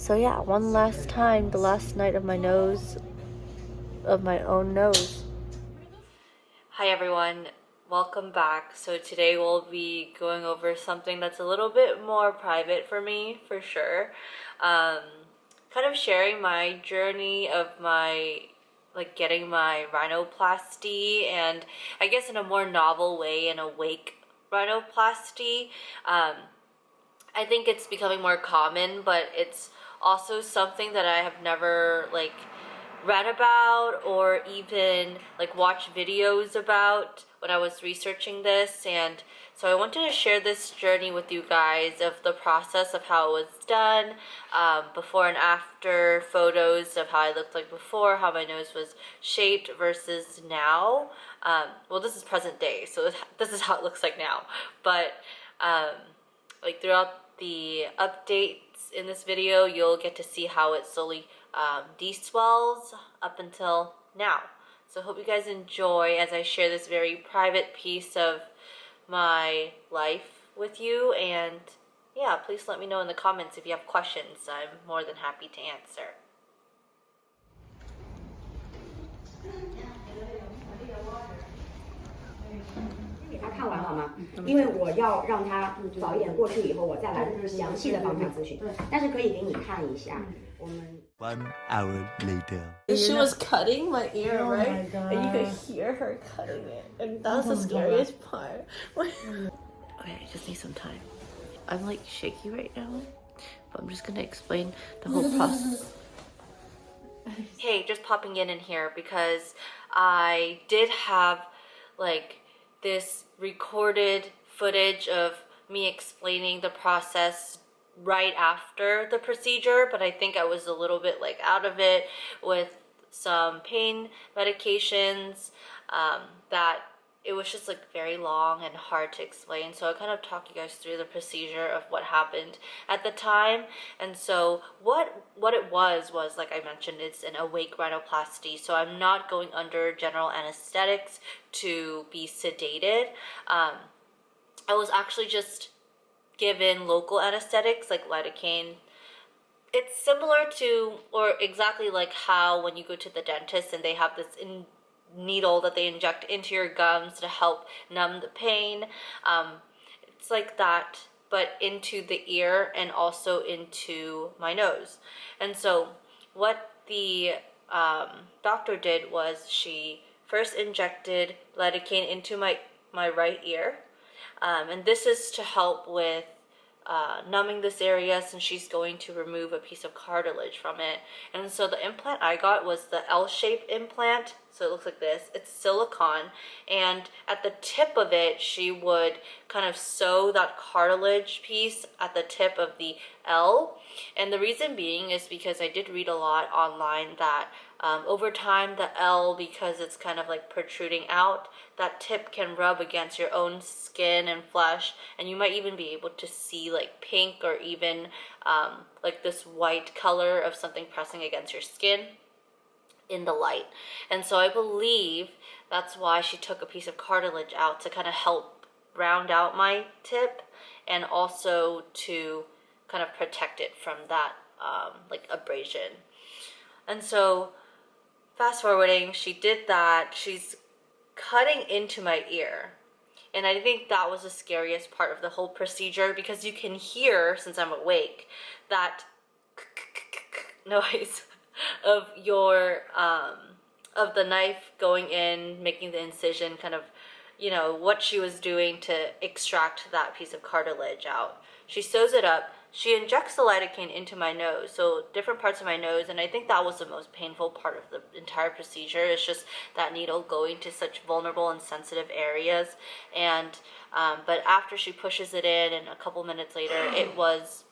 So yeah, one last time, the last night of my own nose. Hi everyone, welcome back. So today we'll be going over something that's a little bit more private for me, for sure. Kind of sharing my journey of getting my rhinoplasty, and I guess in a more novel way, an awake rhinoplasty. I think it's becoming more common, but it's also something that I have never read about or even watched videos about when I was researching this. And so I wanted to share this journey with you guys of the process of how it was done, before and after photos of how I looked like before, how my nose was shaped versus now. Well, this is present day, so this is how it looks like now. But throughout the updates in this video, you'll get to see how it slowly deswells up until now. So hope you guys enjoy as I share this very private piece of my life with you. And yeah, please let me know in the comments if you have questions. I'm more than happy to answer. 给他看完好吗？因为我要让他早一点过去以后，我再来详细的帮他咨询。但是可以给你看一下，我们。1 hour later. She was cutting my ear, oh right? My God. And you could hear her cutting it, and that was the scariest part. Okay, I just need some time. I'm like shaky right now, but I'm just gonna explain the whole process. Hey, just popping in here because I did have this recorded footage of me explaining the process right after the procedure, but I think I was a little bit out of it with some pain medications, that it was just very long and hard to explain. So I kind of talk you guys through the procedure of what happened at the time. And so what it was like I mentioned, it's an awake rhinoplasty. So I'm not going under general anesthetics to be sedated. I was actually just given local anesthetics like lidocaine. It's similar to, or exactly like how when you go to the dentist and they have this needle that they inject into your gums to help numb the pain. It's like that, but into the ear and also into my nose. And so what the doctor did was she first injected lidocaine into my right ear. And this is to help with numbing this area, since she's going to remove a piece of cartilage from it. And so the implant I got was the L-shaped implant. So it looks like this. It's silicone, and at the tip of it, she would kind of sew that cartilage piece at the tip of the L. And the reason being is because I did read a lot online that over time, the L, because it's kind of protruding out, that tip can rub against your own skin and flesh, and you might even be able to see pink or even this white color of something pressing against your skin in the light. And so I believe that's why she took a piece of cartilage out, to kind of help round out my tip and also to kind of protect it from that abrasion. And so fast forwarding, she did that. She's cutting into my ear. And I think that was the scariest part of the whole procedure, because you can hear, since I'm awake, that noise of your of the knife going in, making the incision, kind of, what she was doing to extract that piece of cartilage out. She sews it up. She injects the lidocaine into my nose, so different parts of my nose, and I think that was the most painful part of the entire procedure. It's just that needle going to such vulnerable and sensitive areas. And but after she pushes it in, and a couple minutes later, it was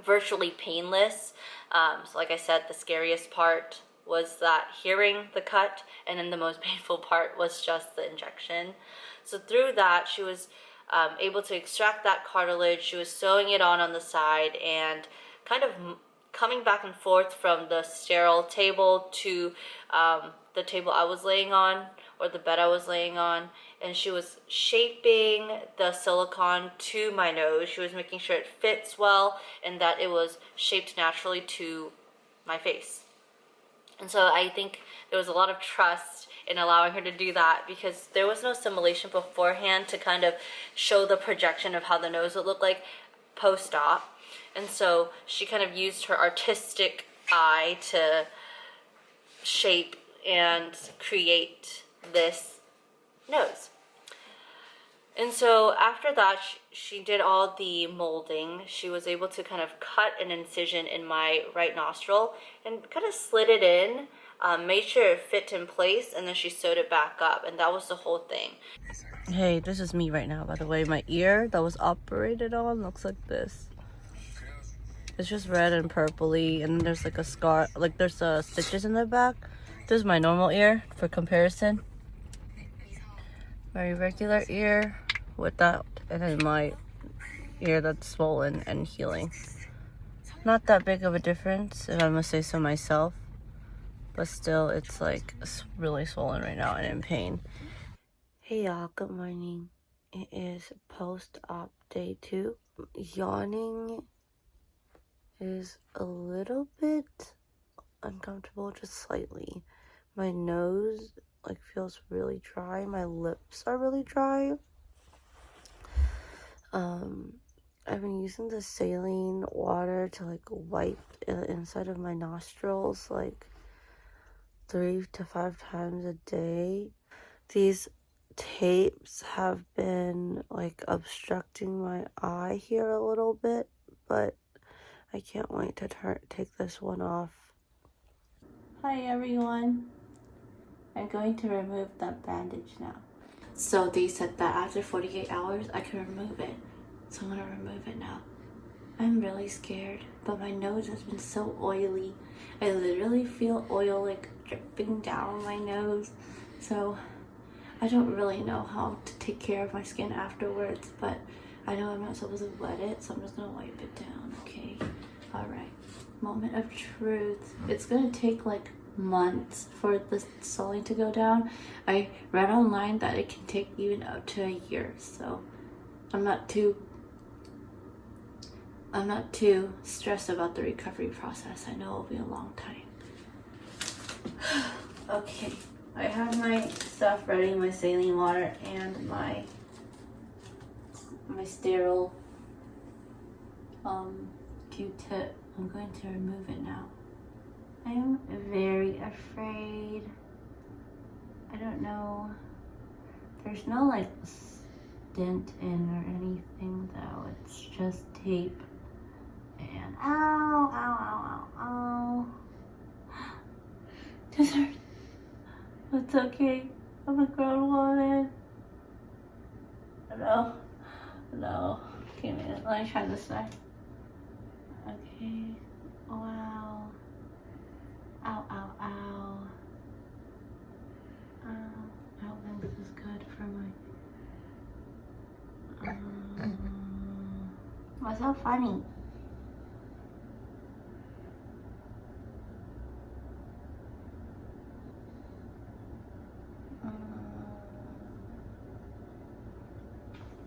virtually painless. So like I said, the scariest part was that hearing the cut, and then the most painful part was just the injection. So through that, she was able to extract that cartilage. She was sewing it on the side, and kind of coming back and forth from the sterile table to the table I was laying on or the bed I was laying on, and she was shaping the silicone to my nose. She was making sure it fits well and that it was shaped naturally to my face. And so I think there was a lot of trust in allowing her to do that, because there was no simulation beforehand to kind of show the projection of how the nose would look like post-op. And so she kind of used her artistic eye to shape and create this nose. And so after that, she did all the molding. She was able to kind of cut an incision in my right nostril and kind of slid it in, made sure it fit in place, and then she sewed it back up, and that was the whole thing. Hey, this is me right now, by the way. My ear that was operated on looks like this. It's just red and purpley, and then there's like a scar, like there's stitches in the back. This is my normal ear for comparison. My regular ear with that, and then my ear that's swollen and healing. Not that big of a difference, if I must say so myself, but still it's like really swollen right now and in pain. Hey y'all, good morning. It is post-op day 2. Yawning is a little bit uncomfortable, just slightly. My nose like feels really dry. My lips are really dry. I've been using the saline water to like wipe the inside of my nostrils like 3 to 5 times a day. These tapes have been like obstructing my eye here a little bit, but I can't wait to take this one off. Hi everyone. I'm going to remove that bandage now. So they said that after 48 hours I can remove it. So I'm gonna remove it now. I'm really scared, but my nose has been so oily. I literally feel oil like dripping down my nose. So I don't really know how to take care of my skin afterwards, but I know I'm not supposed to wet it, so I'm just gonna wipe it down, okay? Alright, moment of truth. It's gonna take like months for the swelling to go down. I read online that it can take even up to a year, so I'm not too stressed about the recovery process. I know it'll be a long time. Okay, I have my stuff ready, my saline water and my sterile Q-tip. I'm going to remove it now. I am very afraid. I don't know. There's no like dent in or anything though. It's just tape. And ow, ow, ow, ow, ow. This hurts. It's okay. I'm a grown woman. No. Okay, let me try this side. Okay. Wow. Ow, ow, ow. I don't think this is good for my... What's so funny?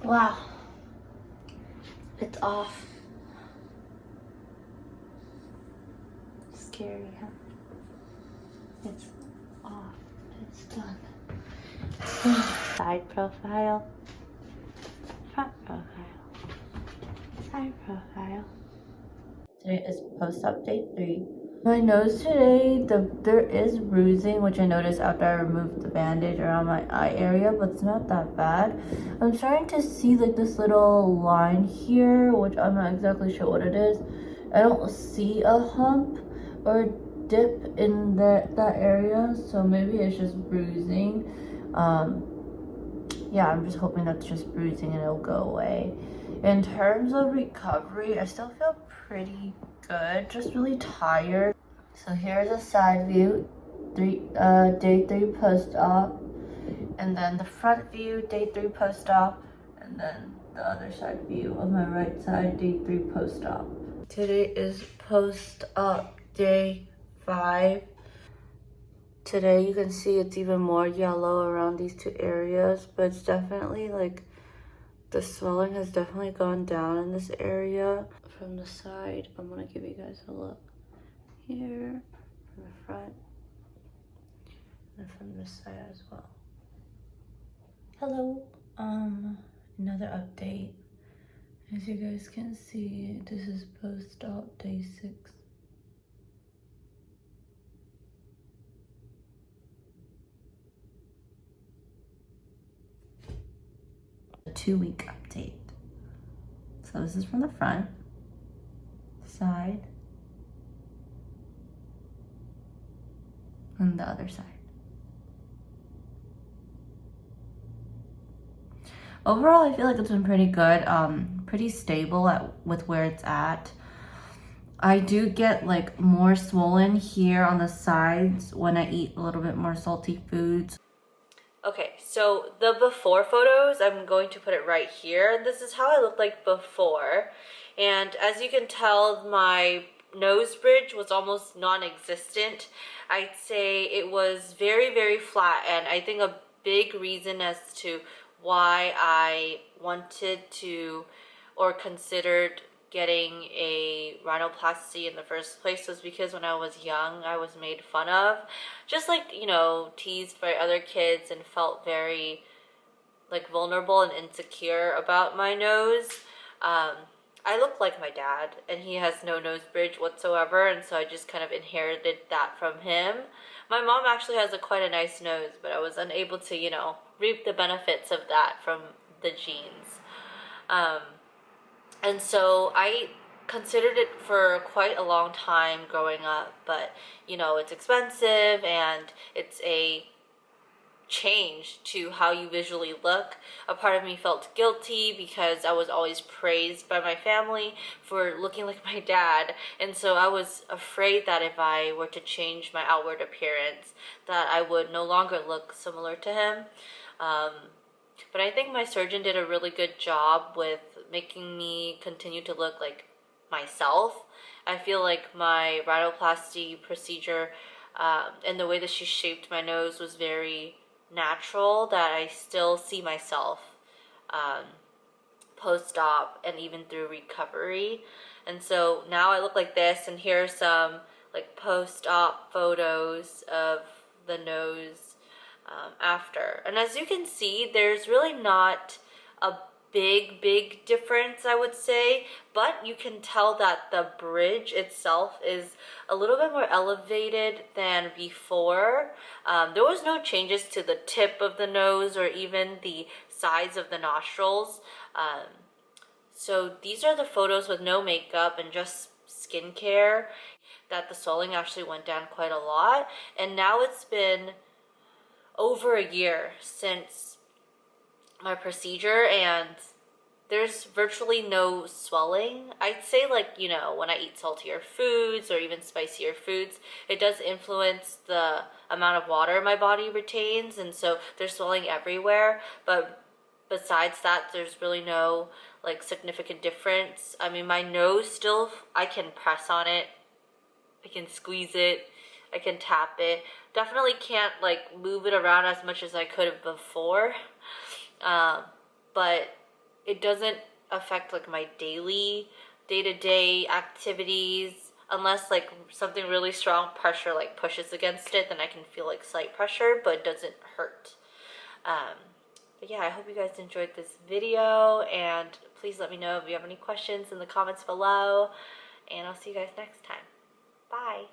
Wow. It's off. Scary, huh? It's off. It's done. Side profile. Front profile. Side profile. Today is post-op day 3. My nose today, there is bruising, which I noticed after I removed the bandage around my eye area, but it's not that bad. I'm starting to see like this little line here, which I'm not exactly sure what it is. I don't see a hump or dip in that area, so maybe it's just bruising. Yeah, I'm just hoping that's just bruising and it'll go away. In terms of recovery, I still feel pretty good, just really tired. So here's a side view, day 3 post-op, and then the front view, day 3 post-op, and then the other side view of my right side, day 3 post-op. Today is post-op day 5. today you can see it's even more yellow around these two areas, but it's definitely like the swelling has definitely gone down in this area. From the side, I'm gonna give you guys a look here, from the front, and from this side as well. Hello, another update. As you guys can see, this is post-op day 6. A 2-week update. So this is from the front, side, and the other side. Overall, I feel like it's been pretty good, pretty stable with where it's at. I do get like more swollen here on the sides when I eat a little bit more salty foods. Okay, so the before photos, I'm going to put it right here. This is how I looked like before. And as you can tell, my nose bridge was almost non-existent. I'd say it was very, very flat. And I think a big reason as to why I wanted to or considered getting a rhinoplasty in the first place was because when I was young, I was made fun of, just like, you know, teased by other kids, and felt very like vulnerable and insecure about my nose. I look like my dad, and he has no nose bridge whatsoever, and so I just kind of inherited that from him. My mom actually has quite a nice nose, but I was unable to, you know, reap the benefits of that from the genes. And so I considered it for quite a long time growing up, but, you know, it's expensive and it's a change to how you visually look. A part of me felt guilty because I was always praised by my family for looking like my dad, and so I was afraid that if I were to change my outward appearance, that I would no longer look similar to him. But I think my surgeon did a really good job with making me continue to look like myself. I feel like my rhinoplasty procedure and the way that she shaped my nose was very natural, that I still see myself post-op and even through recovery. And so now I look like this, and here are some like post-op photos of the nose after. And as you can see, there's really not a big difference, I would say, but you can tell that the bridge itself is a little bit more elevated than before. There was no changes to the tip of the nose or even the size of the nostrils. So these are the photos with no makeup and just skincare, that the swelling actually went down quite a lot. And now it's been over a year since my procedure, and there's virtually no swelling. I'd say, like, you know, when I eat saltier foods or even spicier foods, it does influence the amount of water my body retains, and so there's swelling everywhere. But besides that, there's really no like significant difference. I mean, my nose still, I can press on it, I can squeeze it, I can tap it. Definitely can't like move it around as much as I could have before, but it doesn't affect like my day-to-day activities, unless like something really strong pressure like pushes against it, then I can feel like slight pressure, but it doesn't hurt. But yeah, I hope you guys enjoyed this video, and please let me know if you have any questions in the comments below, and I'll see you guys next time. Bye.